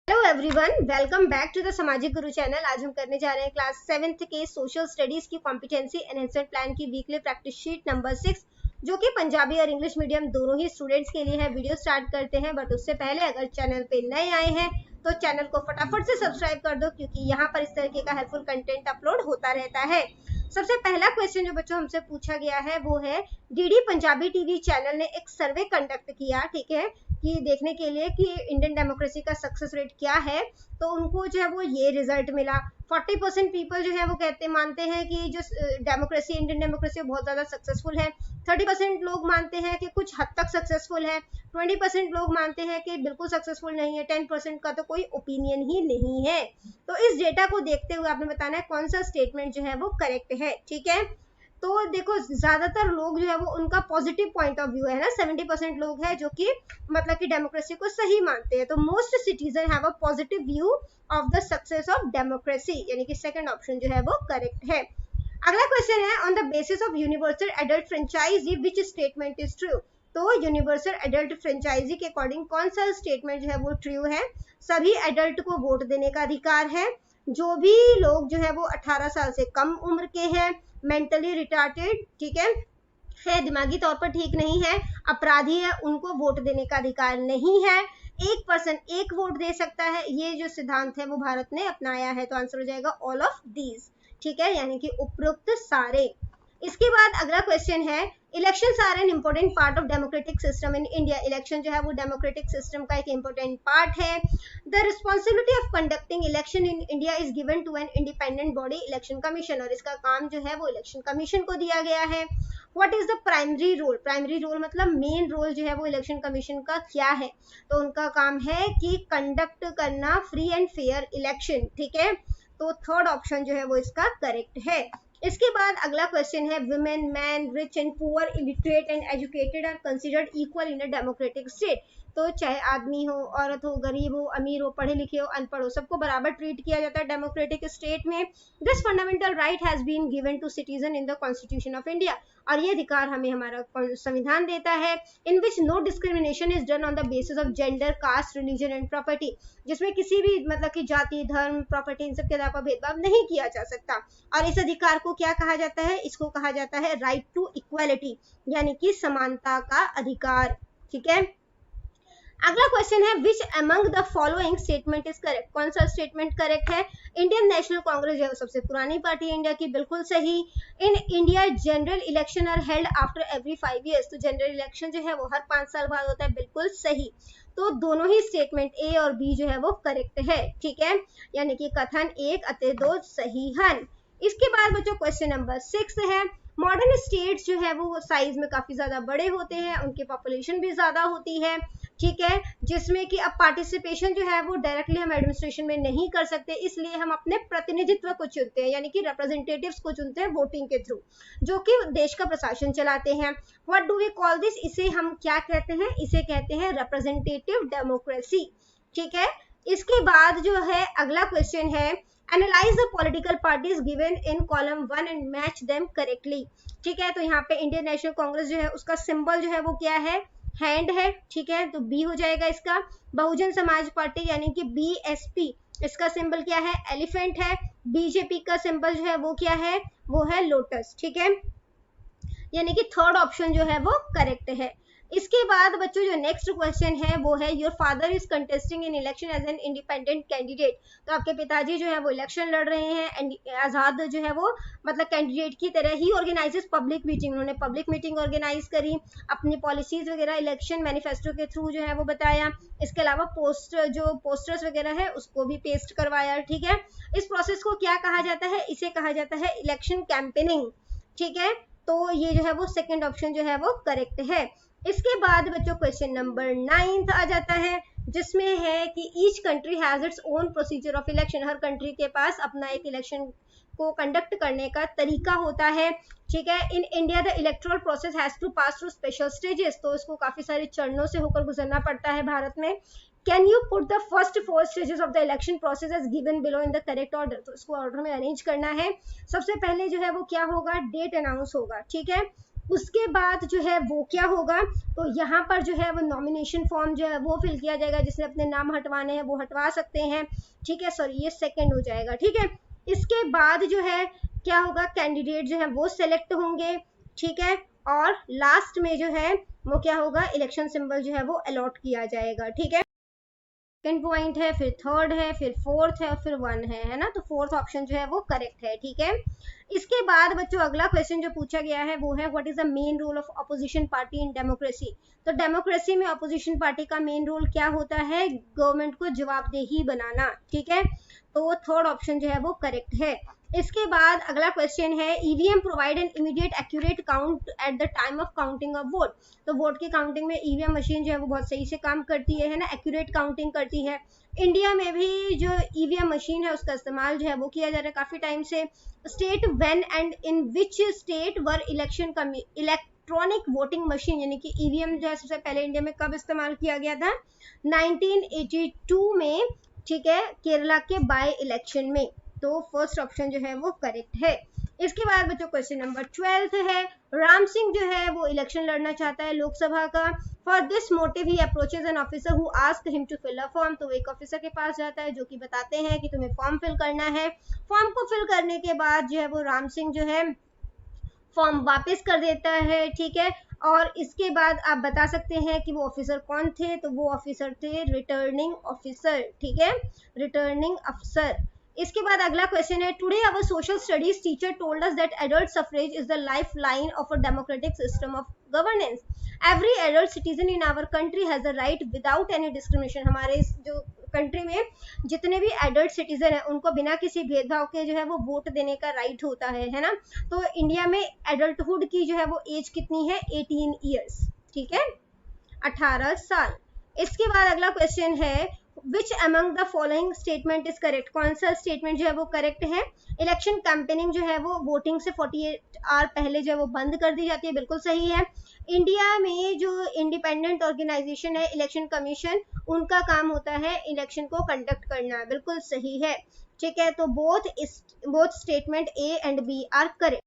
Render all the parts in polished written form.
Hello everyone, welcome back to the Samajik Guru channel. आज हम करने जा रहे हैं क्लास 7th के सोशल स्टडीज की कॉम्पिटेंसी एनहेंसमेंट प्लान की वीकली प्रैक्टिस शीट नंबर 6, जो कि पंजाबी और इंग्लिश मीडियम दोनों ही स्टूडेंट्स के लिए है। वीडियो स्टार्ट करते हैं, बट उससे पहले अगर चैनल पे नए आए हैं तो चैनल को फटाफट से सब्सक्राइब कर दो, क्योंकि यहाँ पर इस तरीके का हेल्पफुल कंटेंट अपलोड होता रहता है। सबसे पहला क्वेश्चन जो बच्चों हमसे पूछा गया है वो है, डीडी पंजाबी टीवी चैनल ने एक सर्वे कंडक्ट किया, ठीक है, कि देखने के लिए कि इंडियन डेमोक्रेसी का सक्सेस रेट क्या है। तो उनको जो है वो ये रिजल्ट मिला। 40% पीपल जो है वो मानते हैं कि जो डेमोक्रेसी, इंडियन डेमोक्रेसी बहुत ज्यादा सक्सेसफुल है। 30% लोग मानते हैं कि कुछ हद तक सक्सेसफुल है। 20% लोग मानते हैं कि बिल्कुल सक्सेसफुल नहीं है। 10% का तो कोई ओपिनियन ही नहीं है। तो इस डेटा को देखते हुए आपने बताना है कौन सा स्टेटमेंट जो है वो करेक्ट है, ठीक है। तो देखो, ज्यादातर लोग जो है वो उनका पॉजिटिव पॉइंट ऑफ व्यू है ना। 70% लोग हैं जो कि मतलब कि डेमोक्रेसी को सही मानते हैं। तो most citizen have a positive view of the success of democracy, यानी कि सेकंड ऑप्शन जो है वो करेक्ट है। अगला क्वेश्चन है, on the basis of universal adult franchise which statement is true. तो यूनिवर्सल एडल्ट फ्रेंचाइजी के अकॉर्डिंग कौन सा स्टेटमेंट जो है वो ट्रू है। सभी एडल्ट को वोट देने का अधिकार है। जो भी लोग जो है वो 18 साल से कम उम्र के हैं, मेंटली रिटार्टेड, ठीक है, दिमागी तौर पर ठीक नहीं है, अपराधी है, उनको वोट देने का अधिकार नहीं है। एक पर्सन एक वोट दे सकता है, ये जो सिद्धांत है वो भारत ने अपनाया है। तो आंसर हो जाएगा ऑल ऑफ दीज, ठीक है, यानी कि उपरोक्त सारे। इसके बाद अगला क्वेश्चन है, elections are an important part of democratic system in India. Election जो है वो डेमोक्रेटिक सिस्टम का एक इम्पोर्टेंट पार्ट है। The responsibility of conducting election in India is given to an independent body, election commission, और इसका काम जो है वो इलेक्शन कमीशन को दिया गया है। What is the primary role. Primary role मतलब मेन रोल जो है वो इलेक्शन कमीशन का क्या है। तो उनका काम है कि कंडक्ट करना फ्री एंड फेयर इलेक्शन, ठीक है। तो थर्ड ऑप्शन जो है वो इसका करेक्ट है। इसके बाद अगला क्वेश्चन है, women, man, rich and poor, illiterate and educated are considered equal in a democratic state. तो चाहे आदमी हो, औरत हो, गरीब हो, अमीर हो, पढ़े लिखे हो, अनपढ़ हो, सबको बराबर ट्रीट किया जाता है डेमोक्रेटिक स्टेट में। This fundamental right has been given to citizen in the constitution of India, और ये अधिकार हमें हमारा संविधान देता है। In which no discrimination is done on the basis of gender, caste, religion and property, जिसमें किसी भी मतलब की जाति, धर्म, प्रॉपर्टी, इन सब के आधार पर भेदभाव नहीं किया जा सकता। और इस अधिकार को क्या कहा जाता है, इसको कहा जाता है राइट टू इक्वालिटी, यानी कि समानता का अधिकार, ठीक है। अगला क्वेश्चन है, which among the following statement is correct. कौन सा स्टेटमेंट करेक्ट है। इंडियन नेशनल कांग्रेस जो है सबसे पुरानी पार्टी है इंडिया की, बिल्कुल सही। In India general election are held after every 5 years, तो जनरल इलेक्शन जो है वो हर 5 साल बाद होता है, बिल्कुल सही। तो दोनों ही स्टेटमेंट ए और बी जो है वो करेक्ट है, ठीक है, यानी कि कथन 1 अतः 2 सही है। इसके बाद बच्चों क्वेश्चन नंबर 6 है, मॉडर्न स्टेट्स जो है वो साइज में काफी ज्यादा बड़े होते हैं, उनकी पॉपुलेशन भी ज्यादा होती है, ठीक है, जिसमें कि अब पार्टिसिपेशन जो है वो डायरेक्टली हम एडमिनिस्ट्रेशन में नहीं कर सकते, इसलिए हम अपने प्रतिनिधित्व को चुनते हैं, यानी कि रिप्रेजेंटेटिव्स को चुनते हैं वोटिंग के थ्रू, जो कि देश का प्रशासन चलाते हैं। What do we call this, इसे हम क्या कहते हैं, इसे कहते हैं रिप्रेजेंटेटिव डेमोक्रेसी, ठीक है। इसके बाद जो है अगला क्वेश्चन है, analyse the political parties given in column 1 and match them correctly, ठीक है। तो यहाँ पे इंडियन नेशनल कांग्रेस जो है उसका सिंबल जो है वो क्या है, हैंड है, ठीक है, तो बी हो जाएगा इसका। बहुजन समाज पार्टी यानी कि बीएसपी, इसका सिंबल क्या है, एलिफेंट है। बीजेपी का सिंबल जो है वो क्या है, वो है लोटस, ठीक है, यानी कि थर्ड ऑप्शन जो है वो करेक्ट है। इसके बाद बच्चों जो नेक्स्ट क्वेश्चन है वो है, your father is contesting in election as an independent candidate. तो आपके पिताजी जो है वो इलेक्शन लड़ रहे हैं, आजाद जो है वो मतलब कैंडिडेट की तरह ही ऑर्गेनाइजेस पब्लिक मीटिंग, उन्होंने पब्लिक मीटिंग ऑर्गेनाइज करी, अपनी पॉलिसीज वगैरह इलेक्शन मैनिफेस्टो के थ्रू जो है वो बताया। इसके अलावा पोस्टर्स वगैरह है उसको भी पेस्ट करवाया, ठीक है। इस प्रोसेस को क्या कहा जाता है, इसे कहा जाता है इलेक्शन कैंपेनिंग, ठीक है। तो ये जो है वो सेकंड ऑप्शन जो है वो करेक्ट है। इसके बाद बच्चों क्वेश्चन नंबर 9 आ जाता है, जिसमें है कि each country has its own procedure of election. Her country के पास अपना एक इलेक्शन को कंडक्ट करने का तरीका होता है, ठीक है। In India the electoral process has to pass through special stages, तो इसको काफी सारे चरणों से होकर गुजरना पड़ता है भारत में। Can you put the first 4 stages of the election process as given below in the correct order. तो इसको ऑर्डर में अरेंज करना है। सबसे पहले जो है वो क्या होगा, डेट अनाउंस होगा, ठीक है। उसके बाद जो है वो क्या होगा, तो यहाँ पर जो है वो नॉमिनेशन फॉर्म जो है वो फिल किया जाएगा, जिसने अपने नाम हटवाने हैं वो हटवा सकते हैं, ठीक है। सॉरी, ये सेकंड हो जाएगा, ठीक है। इसके बाद जो है क्या होगा, कैंडिडेट जो है वो सिलेक्ट होंगे, ठीक है। और लास्ट में जो है वो क्या होगा, इलेक्शन सिंबल जो है वो अलॉट किया जाएगा, ठीक है। सेकंड पॉइंट है, फिर थर्ड है, फिर फोर्थ है और फिर वन है ना। तो फोर्थ ऑप्शन जो है वो करेक्ट है, ठीक है। इसके बाद बच्चों अगला क्वेश्चन जो पूछा गया है वो है what is the main role of opposition party in democracy. तो डेमोक्रेसी में अपोजिशन पार्टी का मेन रोल क्या होता है, गवर्नमेंट को जवाबदेही बनाना, ठीक है। तो थर्ड ऑप्शन जो है वो करेक्ट है। इसके बाद अगला क्वेश्चन है EVM provide an immediate accurate count at the time of counting of vote. तो वोट की काउंटिंग में ईवीएम मशीन जो है वो बहुत सही से काम करती है ना, एक्यूरेट काउंटिंग करती है। इंडिया में भी जो ईवीएम मशीन है उसका इस्तेमाल जो है वो किया जा रहा है काफी टाइम से। State when and in which state were election electronic voting machine यानी कि ईवीएम जो है सबसे पहले इंडिया में कब इस्तेमाल किया गया था, 1982 में, ठीक है, केरला के बाय इलेक्शन में। तो फर्स्ट ऑप्शन जो है वो करेक्ट है। इसके बाद बच्चों क्वेश्चन नंबर 12 है, राम सिंह जो है वो इलेक्शन लड़ना चाहता है लोकसभा का। For this motive he approaches an officer who ask him to fill a form. तो एक ऑफिसर के पास जाता है जो कि बताते हैं कि तुम्हें फॉर्म फिल करना है। फॉर्म को फिल करने के बाद जो है वो राम सिंह जो है फॉर्म वापस कर देता है, ठीक है। और इसके बाद आप बता सकते हैं कि वो ऑफिसर कौन थे, तो वो ऑफिसर थे रिटर्निंग ऑफिसर, ठीक है, रिटर्निंग अफसर। इसके बाद अगला क्वेश्चन है today our social studies teacher told us that adult suffrage is the lifeline of a democratic system of governance. Every adult citizen in our country has a right without any discrimination. हमारे जो country में जितने भी adult citizen है उनको बिना किसी भेदभाव के जो है वो वोट देने का राइट होता है ना। तो इंडिया में एडल्टहुड की जो है वो एज कितनी है, 18 ईयर्स, ठीक है, 18 साल। इसके बाद अगला क्वेश्चन है which among the following statement is correct. कौन सा स्टेटमेंट जो है वो करेक्ट है। इलेक्शन कैंपेनिंग जो है वो वोटिंग से 48 आवर पहले जो है वो बंद कर दी जाती है, बिल्कुल सही है। इंडिया में जो इंडिपेंडेंट ऑर्गेनाइजेशन है इलेक्शन कमीशन, उनका काम होता है इलेक्शन को कंडक्ट करना, बिल्कुल सही है, ठीक है। तो both statement A and B are correct.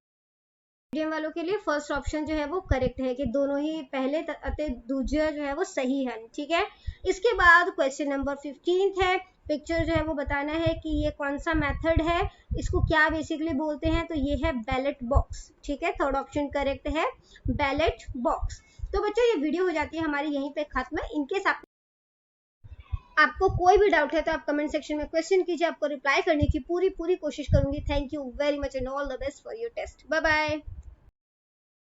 Medium वालों के लिए फर्स्ट ऑप्शन जो है वो करेक्ट है कि दोनों ही पहले अते दूसरा जो है वो सही है, ठीक है। इसके बाद क्वेश्चन नंबर 15 है, पिक्चर जो है वो बताना है कि ये कौन सा मेथड है, इसको क्या बेसिकली बोलते हैं। तो ये है बैलेट बॉक्स, ठीक है, थर्ड ऑप्शन करेक्ट है, बैलेट बॉक्स। तो बच्चों ये वीडियो हो जाती है हमारी यहीं पे खत्म। इनकेस आपको कोई भी डाउट है तो आप कमेंट सेक्शन में क्वेश्चन कीजिए, आपको रिप्लाई करने की पूरी कोशिश करूंगी। Thank you very much and all the best for your test. Bye bye.